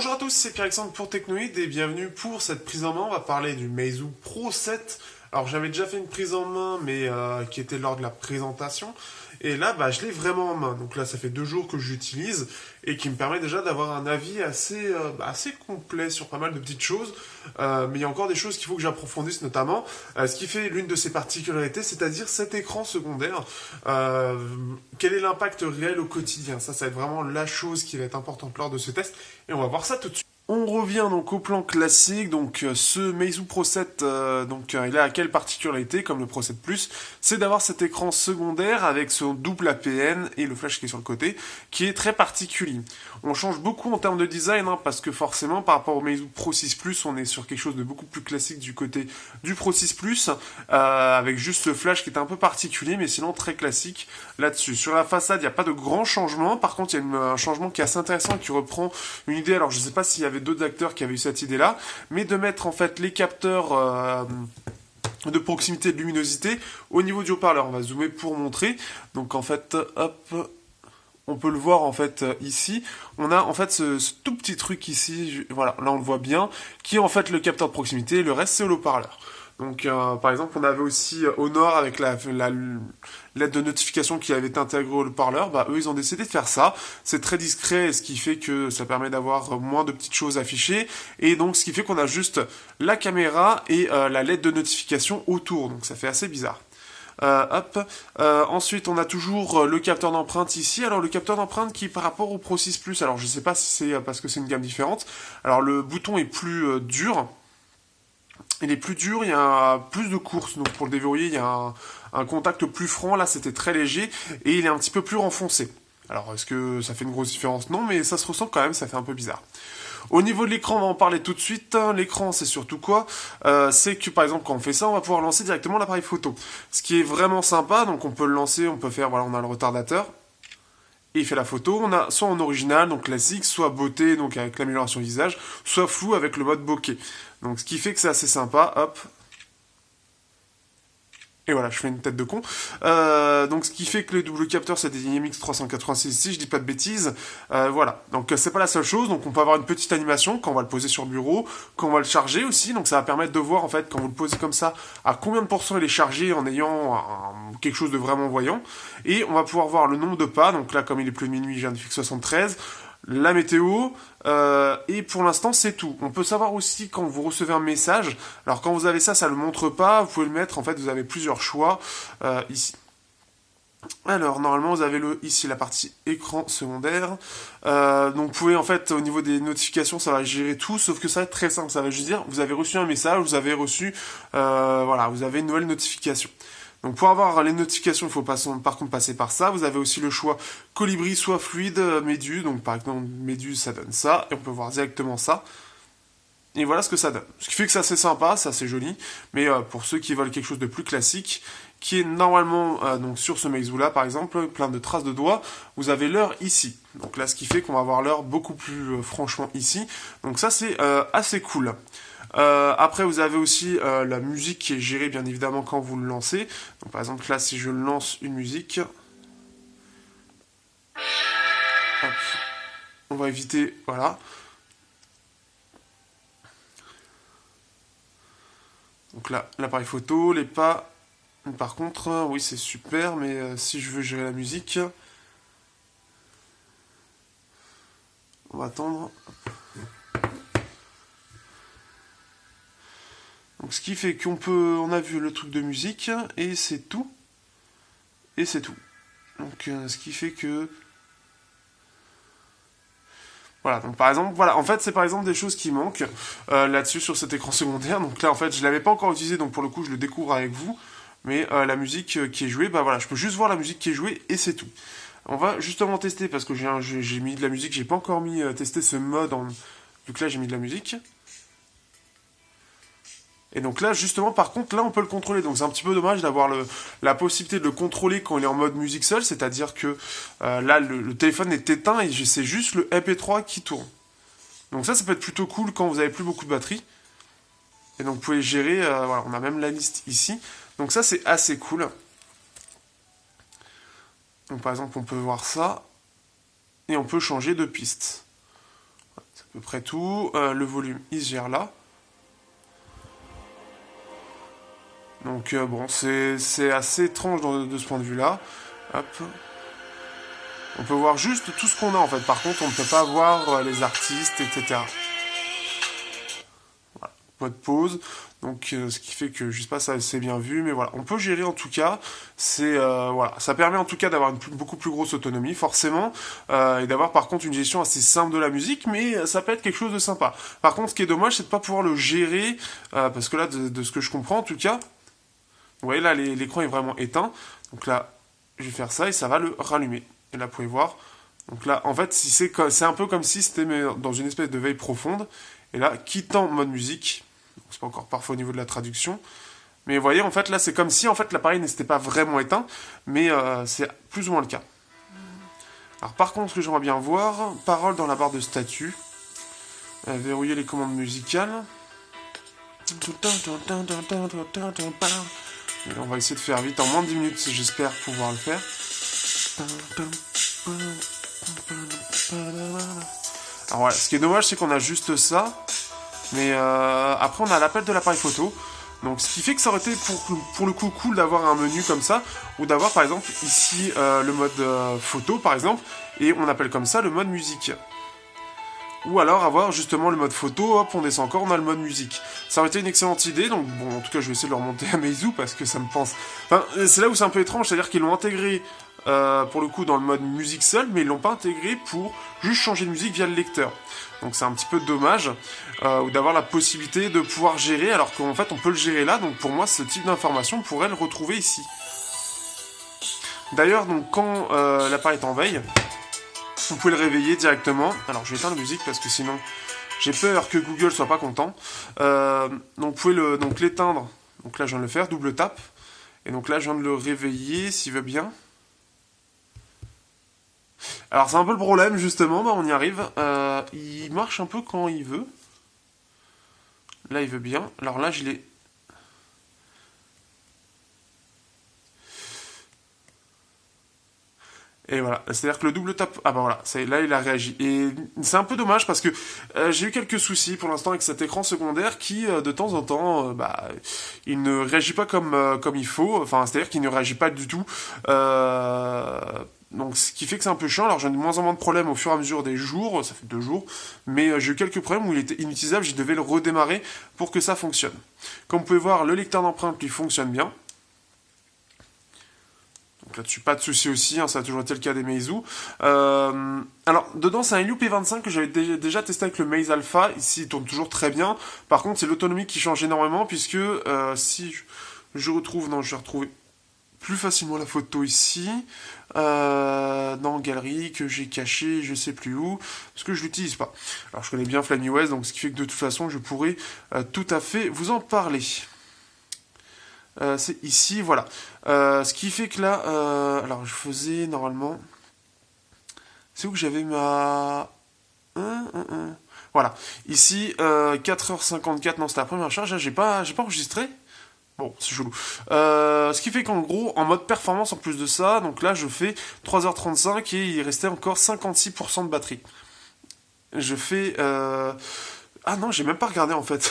Bonjour à tous, c'est Pierre-Alexandre pour Technoid et bienvenue pour cette prise en main. On va parler du Meizu Pro 7. Alors j'avais déjà fait une prise en main mais qui était lors de la présentation. Et là je l'ai vraiment en main. Donc là ça fait 2 jours que j'utilise et qui me permet déjà d'avoir un avis assez complet sur pas mal de petites choses. Mais il y a encore des choses qu'il faut que j'approfondisse notamment. Ce qui fait l'une de ses particularités, c'est-à-dire cet écran secondaire. Quel est l'impact réel au quotidien? Ça va être vraiment la chose qui va être importante lors de ce test. Et on va voir ça tout de suite. On revient donc au plan classique, donc ce Meizu Pro 7, il a quelle particularité, comme le Pro 7 Plus, c'est d'avoir cet écran secondaire avec son double APN et le flash qui est sur le côté, qui est très particulier. On change beaucoup en termes de design, parce que forcément par rapport au Meizu Pro 6 Plus, on est sur quelque chose de beaucoup plus classique du côté du Pro 6 Plus, avec juste ce flash qui est un peu particulier, mais sinon très classique là-dessus. Sur la façade, il n'y a pas de grands changements, par contre il y a un changement qui est assez intéressant et qui reprend une idée, alors je ne sais pas s'il y avait d'autres acteurs qui avaient eu cette idée-là, mais de mettre en fait les capteurs de proximité et de luminosité au niveau du haut-parleur. On va zoomer pour montrer. Donc en fait, hop, on peut le voir en fait ici. On a en fait ce tout petit truc ici, voilà, là on le voit bien, qui est en fait le capteur de proximité, et le reste c'est le haut-parleur. Donc, par exemple, on avait aussi Honor avec la l'aide de notification qui avait été intégrée au haut-parleur. Eux, ils ont décidé de faire ça. C'est très discret, ce qui fait que ça permet d'avoir moins de petites choses affichées. Et donc, ce qui fait qu'on a juste la caméra et la LED de notification autour. Donc, ça fait assez bizarre. Ensuite, on a toujours le capteur d'empreinte ici. Alors, le capteur d'empreinte qui, par rapport au Pro 6 Plus, alors je sais pas si c'est parce que c'est une gamme différente. Alors, le bouton est plus dur. Il est plus dur, il y a plus de courses, donc pour le déverrouiller, il y a un contact plus franc, là c'était très léger, et il est un petit peu plus renfoncé. Alors est-ce que ça fait une grosse différence? Non, mais ça se ressent quand même, ça fait un peu bizarre. Au niveau de l'écran, on va en parler tout de suite. L'écran, c'est surtout quoi? C'est que par exemple, quand on fait ça, on va pouvoir lancer directement l'appareil photo. Ce qui est vraiment sympa, donc on peut le lancer, on peut faire, voilà, on a le retardateur. Et il fait la photo, on a soit en original, donc classique, soit beauté, donc avec l'amélioration visage, soit flou avec le mode bokeh. Donc ce qui fait que c'est assez sympa, hop. Et voilà, je fais une tête de con. Donc ce qui fait que le double capteur c'est des IMX386 si je dis pas de bêtises. Voilà, donc c'est pas la seule chose, donc on peut avoir une petite animation quand on va le poser sur le bureau, quand on va le charger aussi, donc ça va permettre de voir en fait quand vous le posez comme ça à combien de pourcents il est chargé en ayant quelque chose de vraiment voyant. Et on va pouvoir voir le nombre de pas, donc là comme il est plus de minuit, j'ai un fixe 73. La météo, et pour l'instant c'est tout. On peut savoir aussi quand vous recevez un message, alors quand vous avez ça, ça le montre pas, vous pouvez le mettre, en fait vous avez plusieurs choix, ici. Alors normalement vous avez ici la partie écran secondaire, donc vous pouvez en fait au niveau des notifications ça va gérer tout, sauf que ça va être très simple, ça va juste dire vous avez reçu un message, vous avez reçu, voilà, vous avez une nouvelle notification. Donc pour avoir les notifications, il faut par contre passer par ça. Vous avez aussi le choix colibri, soit fluide, méduse. Donc par exemple, méduse, ça donne ça. Et on peut voir directement ça. Et voilà ce que ça donne. Ce qui fait que c'est assez sympa, c'est assez joli. Mais pour ceux qui veulent quelque chose de plus classique, qui est normalement, donc sur ce Meizu là par exemple, plein de traces de doigts, vous avez l'heure ici. Donc là, ce qui fait qu'on va avoir l'heure beaucoup plus franchement ici. Donc ça, c'est assez cool. Après vous avez aussi la musique qui est gérée bien évidemment quand vous le lancez. Donc par exemple là si je lance une musique, hop, on va éviter, voilà. Donc là l'appareil photo, les pas. Par contre oui c'est super, mais si je veux gérer la musique, on va attendre. Donc ce qui fait on a vu le truc de musique, et c'est tout. Et c'est tout. Donc ce qui fait que... Voilà, donc par exemple, voilà, en fait c'est par exemple des choses qui manquent là-dessus sur cet écran secondaire. Donc là en fait je l'avais pas encore utilisé, donc pour le coup je le découvre avec vous. Mais la musique qui est jouée, voilà, je peux juste voir la musique qui est jouée et c'est tout. On va justement tester parce que j'ai mis de la musique, j'ai pas encore mis tester ce mode vu que là j'ai mis de la musique. Et donc là, justement, par contre, là, on peut le contrôler. Donc c'est un petit peu dommage d'avoir la possibilité de le contrôler quand il est en mode musique seul, c'est-à-dire que là, le téléphone est éteint et c'est juste le MP3 qui tourne. Donc ça peut être plutôt cool quand vous avez plus beaucoup de batterie. Et donc vous pouvez gérer, voilà, on a même la liste ici. Donc ça, c'est assez cool. Donc par exemple, on peut voir ça, et on peut changer de piste. peu près tout. Le volume, il se gère là. Donc bon, c'est assez étrange de ce point de vue-là. Hop. On peut voir juste tout ce qu'on a en fait. Par contre, on ne peut pas voir les artistes, etc. Voilà. Mode pause. Donc, ce qui fait que, je sais pas, ça c'est bien vu, mais voilà, on peut gérer en tout cas. Voilà, ça permet en tout cas d'avoir une beaucoup plus grosse autonomie, forcément, et d'avoir par contre une gestion assez simple de la musique, mais ça peut être quelque chose de sympa. Par contre, ce qui est dommage, c'est de pas pouvoir le gérer, parce que là, de ce que je comprends en tout cas, vous voyez là, l'écran est vraiment éteint. Donc là, je vais faire ça et ça va le rallumer. Et là, vous pouvez voir. Donc là, en fait, c'est un peu comme si c'était dans une espèce de veille profonde. Et là, quittant mode musique. C'est pas encore parfait au niveau de la traduction. Mais vous voyez, en fait, là, c'est comme si en fait, l'appareil n'était pas vraiment éteint. Mais c'est plus ou moins le cas. Alors, par contre, ce que j'aimerais bien voir, paroles dans la barre de statut. Verrouiller les commandes musicales. Et on va essayer de faire vite, en moins de 10 minutes, j'espère pouvoir le faire. Alors voilà, ce qui est dommage, c'est qu'on a juste ça. Mais après, on a l'appel de l'appareil photo. Donc, ce qui fait que ça aurait été pour le coup cool d'avoir un menu comme ça. Ou d'avoir par exemple ici le mode photo par exemple. Et on appelle comme ça le mode musique. Ou alors avoir justement le mode photo, hop, on descend encore, on a le mode musique. Ça aurait été une excellente idée, donc bon, en tout cas, je vais essayer de le remonter à Meizu parce que ça me pense. Enfin, c'est là où c'est un peu étrange, c'est-à-dire qu'ils l'ont intégré pour le coup dans le mode musique seul, mais ils l'ont pas intégré pour juste changer de musique via le lecteur. Donc c'est un petit peu dommage ou d'avoir la possibilité de pouvoir gérer, alors qu'en fait on peut le gérer là. Donc pour moi, ce type d'information, on pourrait le retrouver ici. D'ailleurs, donc quand l'appareil est en veille. Vous pouvez le réveiller directement. Alors je vais éteindre la musique parce que sinon j'ai peur que Google soit pas content. Donc vous pouvez l'éteindre. Donc là je viens de le faire, double tap. Et donc là je viens de le réveiller s'il veut bien. Alors c'est un peu le problème justement, on y arrive. Il marche un peu quand il veut. Là il veut bien. Alors là je l'ai... Et voilà, c'est-à-dire que le double tap, ah bah voilà, là il a réagi. Et c'est un peu dommage parce que j'ai eu quelques soucis pour l'instant avec cet écran secondaire qui, de temps en temps, il ne réagit pas comme il faut. Enfin, c'est-à-dire qu'il ne réagit pas du tout. Donc ce qui fait que c'est un peu chiant. Alors j'ai de moins en moins de problèmes au fur et à mesure des jours, ça fait 2 jours, mais j'ai eu quelques problèmes où il était inutilisable, je devais le redémarrer pour que ça fonctionne. Comme vous pouvez voir, le lecteur d'empreintes lui fonctionne bien. Donc là-dessus, pas de souci aussi, hein, ça a toujours été le cas des Meizu. Alors, dedans, c'est un Helio P25 que j'avais déjà testé avec le Meizu Alpha. Ici, il tourne toujours très bien. Par contre, c'est l'autonomie qui change énormément, puisque si je retrouve... Non, je vais retrouver plus facilement la photo ici. Dans Galerie, que j'ai caché, je sais plus où, parce que je l'utilise pas. Alors, je connais bien FlyMeWest, donc ce qui fait que de toute façon, je pourrais tout à fait vous en parler. C'est ici, voilà. Ce qui fait que là, alors je faisais normalement... C'est où que j'avais ma... Voilà. Ici, 4h54, non, c'était la première charge, là, j'ai pas enregistré. Bon, c'est chelou. Ce qui fait qu'en gros, en mode performance, en plus de ça, donc là, je fais 3h35 et il restait encore 56% de batterie. Je fais... Ah non, j'ai même pas regardé en fait.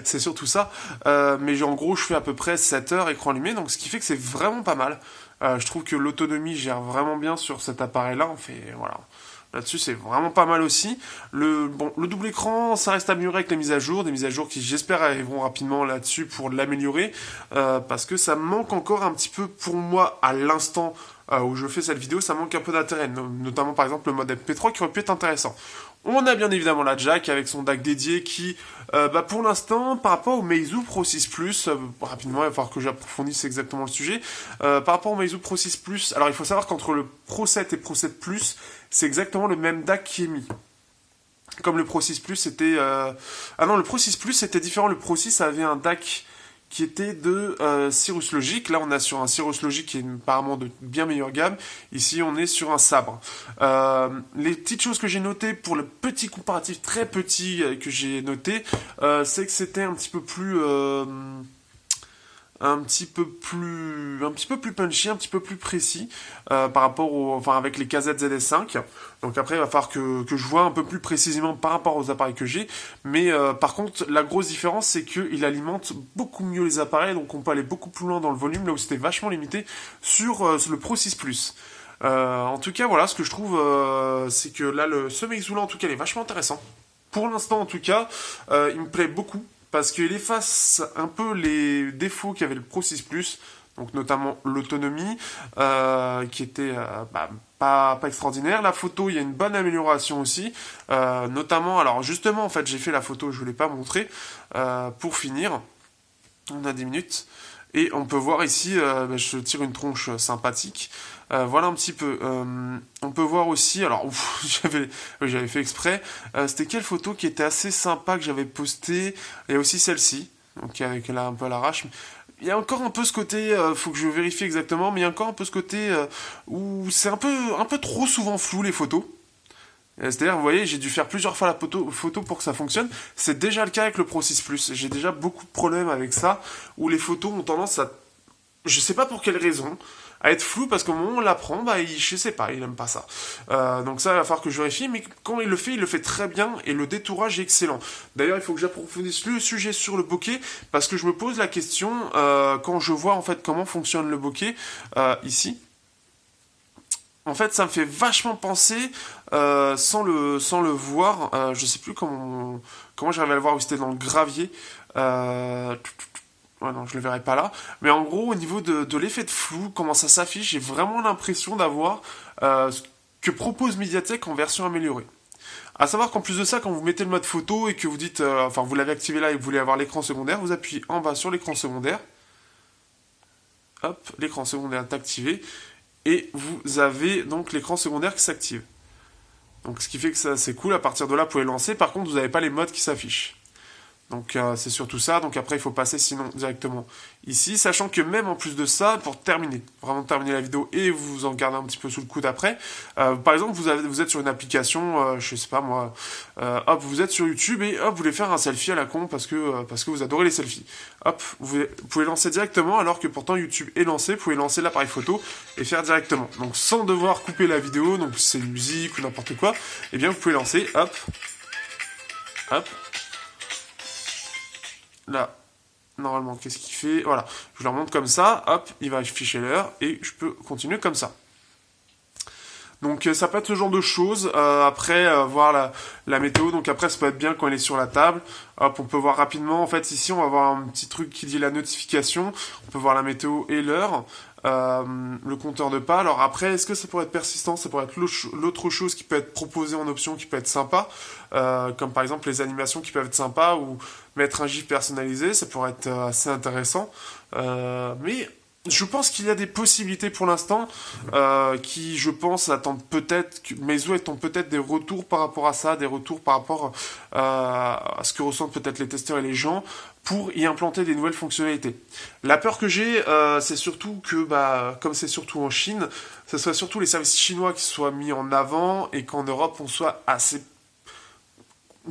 C'est surtout ça. Mais en gros, je fais à peu près 7 heures écran allumé, donc ce qui fait que c'est vraiment pas mal. Je trouve que l'autonomie gère vraiment bien sur cet appareil-là. Voilà. Là-dessus, c'est vraiment pas mal aussi. Le double écran, ça reste amélioré avec les mises à jour. Des mises à jour qui, j'espère, arriveront rapidement là-dessus pour l'améliorer. Parce que ça manque encore un petit peu pour moi à l'instant où je fais cette vidéo. Ça manque un peu d'intérêt. Notamment, par exemple, le mode MP3 qui aurait pu être intéressant. On a bien évidemment la jack avec son DAC dédié qui, pour l'instant, par rapport au Meizu Pro 6 Plus, rapidement, il va falloir que j'approfondisse exactement le sujet. Par rapport au Meizu Pro 6 Plus, alors il faut savoir qu'entre le Pro 7 et Pro 7 Plus, c'est exactement le même DAC qui est mis. Comme le Pro 6 Plus, c'était... Ah non, le Pro 6 Plus, c'était différent. Le Pro 6 avait un DAC qui était de Cirrus Logic. Là, on est sur un Cirrus Logic qui est apparemment de bien meilleure gamme. Ici, on est sur un Sabre. Les petites choses que j'ai notées pour le petit comparatif très petit que j'ai noté, c'est que c'était un petit peu plus... un petit peu plus punchy, un petit peu plus précis par rapport avec les KZ-ZS5. Donc après, il va falloir que je vois un peu plus précisément par rapport aux appareils que j'ai. Mais par contre, la grosse différence, c'est qu'il alimente beaucoup mieux les appareils, donc on peut aller beaucoup plus loin dans le volume, là où c'était vachement limité sur le Pro 6 Plus. En tout cas, voilà, ce que je trouve, c'est que là, ce Meizu là, en tout cas, il est vachement intéressant. Pour l'instant, en tout cas, il me plaît beaucoup parce qu'il efface un peu les défauts qu'avait le Pro 6 Plus, donc notamment l'autonomie, qui était pas extraordinaire. La photo, il y a une bonne amélioration aussi, notamment, alors justement, en fait, j'ai fait la photo, je ne vous l'ai pas montré, pour finir. On a 10 minutes. Et on peut voir ici, je tire une tronche sympathique. Voilà un petit peu. On peut voir aussi, alors j'avais fait exprès. C'était quelle photo qui était assez sympa que j'avais postée. Il y a aussi celle-ci, donc avec là un peu à l'arrache. Il y a encore un peu ce côté, faut que je vérifie exactement, mais il y a encore un peu ce côté où c'est un peu trop souvent flou les photos. C'est-à-dire, vous voyez, j'ai dû faire plusieurs fois la photo pour que ça fonctionne. C'est déjà le cas avec le Pro 6 Plus. J'ai déjà beaucoup de problèmes avec ça, où les photos ont tendance à... Je sais pas pour quelle raison, à être floues, parce qu'au moment où on la prend, je sais pas, il aime pas ça. Donc ça, il va falloir que je vérifie, mais quand il le fait très bien, et le détourage est excellent. D'ailleurs, il faut que j'approfondisse le sujet sur le bokeh, parce que je me pose la question, quand je vois en fait comment fonctionne le bokeh, ici. En fait, ça me fait vachement penser, sans le voir, je sais plus comment j'arrivais à le voir, où c'était dans le gravier. Ouais, non, je le verrai pas là. Mais en gros, au niveau de l'effet de flou, comment ça s'affiche, j'ai vraiment l'impression d'avoir ce que propose Mediatek en version améliorée. À savoir qu'en plus de ça, quand vous mettez le mode photo et que vous dites, vous l'avez activé là et que vous voulez avoir l'écran secondaire, vous appuyez en bas sur l'écran secondaire. Hop, l'écran secondaire est activé. Et vous avez donc l'écran secondaire qui s'active. Donc ce qui fait que ça c'est cool, à partir de là vous pouvez lancer, par contre vous n'avez pas les modes qui s'affichent. Donc c'est surtout ça, donc après il faut passer sinon directement ici, sachant que même en plus de ça, pour vraiment terminer la vidéo et vous en garder un petit peu sous le coude après, par exemple vous êtes sur une application, je sais pas moi, hop, vous êtes sur YouTube et hop, vous voulez faire un selfie à la con parce que vous adorez les selfies. Hop, vous pouvez lancer directement alors que pourtant YouTube est lancé, vous pouvez lancer l'appareil photo et faire directement. Donc sans devoir couper la vidéo, donc si c'est une musique ou n'importe quoi, et bien vous pouvez lancer, hop, hop. Là, normalement, qu'est-ce qu'il fait? Voilà, je leur montre comme ça, hop, il va afficher l'heure, et je peux continuer comme ça. Donc ça peut être ce genre de choses, après voir la météo, donc après ça peut être bien quand elle est sur la table, hop, on peut voir rapidement, en fait ici on va voir un petit truc qui dit la notification, on peut voir la météo et l'heure, le compteur de pas. Alors après, est-ce que ça pourrait être persistant? Ça pourrait être l'autre chose qui peut être proposée en option, qui peut être sympa, comme par exemple les animations qui peuvent être sympas, ou mettre un gif personnalisé, ça pourrait être assez intéressant. Mais je pense qu'il y a des possibilités pour l'instant, qui je pense attendent peut-être, Meizu attend peut-être des retours par rapport à ça, des retours par rapport à ce que ressentent peut-être les testeurs et les gens, pour y implanter des nouvelles fonctionnalités. La peur que j'ai, c'est surtout que, comme c'est surtout en Chine, ce soit surtout les services chinois qui soient mis en avant et qu'en Europe on soit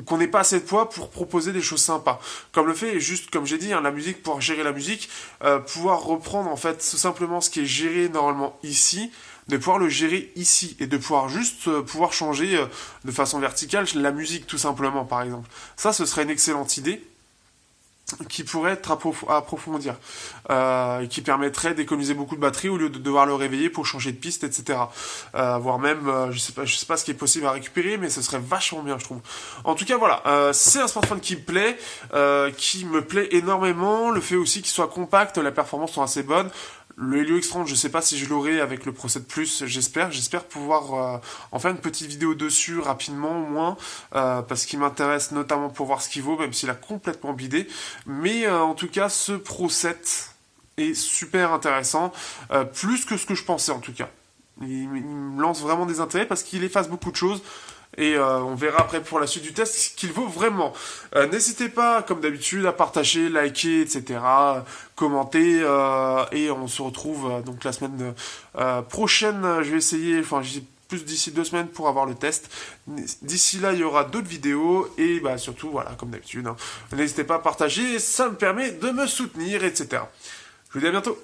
qu'on n'ait pas assez de poids pour proposer des choses sympas. Comme le fait, juste comme j'ai dit, la musique, pouvoir gérer la musique, pouvoir reprendre en fait tout simplement ce qui est géré normalement ici, de pouvoir le gérer ici et de pouvoir juste pouvoir changer de façon verticale la musique tout simplement par exemple. Ça, ce serait une excellente idée qui pourrait être à approfondir, qui permettrait d'économiser beaucoup de batterie au lieu de devoir le réveiller pour changer de piste, etc. Voire même, je sais pas ce qui est possible à récupérer, mais ce serait vachement bien, je trouve. En tout cas, voilà, c'est un smartphone qui me plaît énormément. Le fait aussi qu'il soit compact, la performance sont assez bonnes. Le Helio X30, je sais pas si je l'aurai avec le Pro 7 Plus, j'espère pouvoir en faire une petite vidéo dessus rapidement au moins, parce qu'il m'intéresse notamment pour voir ce qu'il vaut, même s'il a complètement bidé. Mais en tout cas, ce Pro 7 est super intéressant, plus que ce que je pensais en tout cas. Il me lance vraiment des intérêts parce qu'il efface beaucoup de choses. Et on verra après pour la suite du test ce qu'il vaut vraiment. N'hésitez pas, comme d'habitude, à partager, liker, etc. Commenter. Et on se retrouve donc la semaine prochaine. Je vais essayer, j'ai plus d'ici 2 semaines pour avoir le test. D'ici là, il y aura d'autres vidéos. Et surtout, voilà, comme d'habitude, n'hésitez pas à partager. Ça me permet de me soutenir, etc. Je vous dis à bientôt.